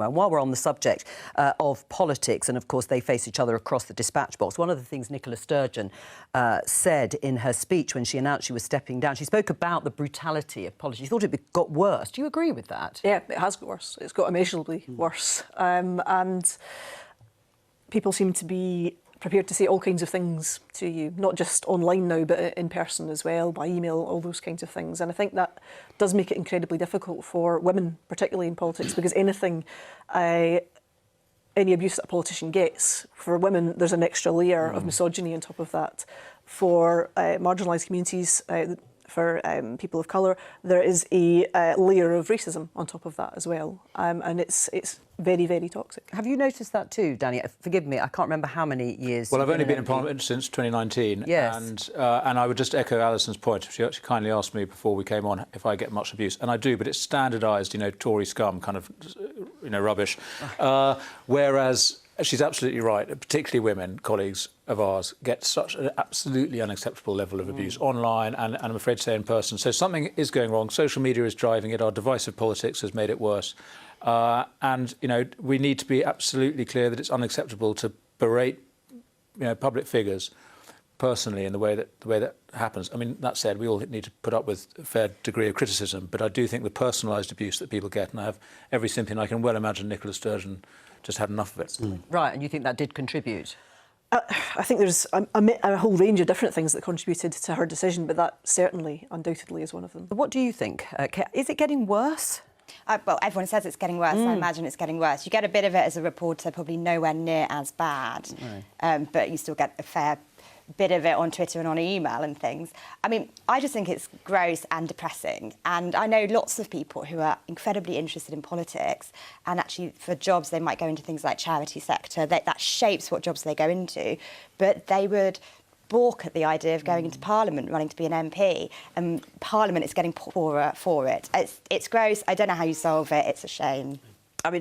And while we're on the subject of politics, and of course they face each other across the dispatch box, one of the things Nicola Sturgeon said in her speech when she announced she was stepping down, she spoke about the brutality of politics. She thought it got worse. Do you agree with that? Yeah, it has got worse. It's got immeasurably worse. And people seem to be prepared to say all kinds of things to you, not just online now, but in person as well, by email, all those kinds of things. And I think that does make it incredibly difficult for women, particularly in politics, because any abuse that a politician gets, for women, there's an extra layer of misogyny on top of that. For marginalised communities, for people of colour, there is a layer of racism on top of that as well. And it's very, very toxic. Have you noticed that too, Danny? Forgive me, I can't remember how many years. Well, I've only been in Parliament since 2019. Yes. And I would just echo Alison's point. She actually kindly asked me before we came on if I get much abuse. And I do, but it's standardised, Tory scum kind of, rubbish. Whereas she's absolutely right, particularly women, colleagues of ours, get such an absolutely unacceptable level of abuse online and I'm afraid to say in person. So something is going wrong. Social media is driving it. Our divisive politics has made it worse. And we need to be absolutely clear that it's unacceptable to berate public figures personally in the way that happens. I mean, that said, we all need to put up with a fair degree of criticism, but I do think the personalised abuse that people get, and I have every sympathy, and I can well imagine Nicola Sturgeon just had enough of it. Right, and you think that did contribute? I think there's a whole range of different things that contributed to her decision, but that certainly, undoubtedly, is one of them. What do you think? Is it getting worse? Well, everyone says it's getting worse. I imagine it's getting worse. You get a bit of it as a reporter, probably nowhere near as bad, but you still get a fair bit of it on Twitter and on email and things. I mean, I just think it's gross and depressing. And I know lots of people who are incredibly interested in politics, and actually for jobs they might go into things like charity sector. That shapes what jobs they go into, but they would balk at the idea of going into Parliament, running to be an MP, and Parliament is getting poorer for it. It's gross. I don't know how you solve it. It's a shame. I mean,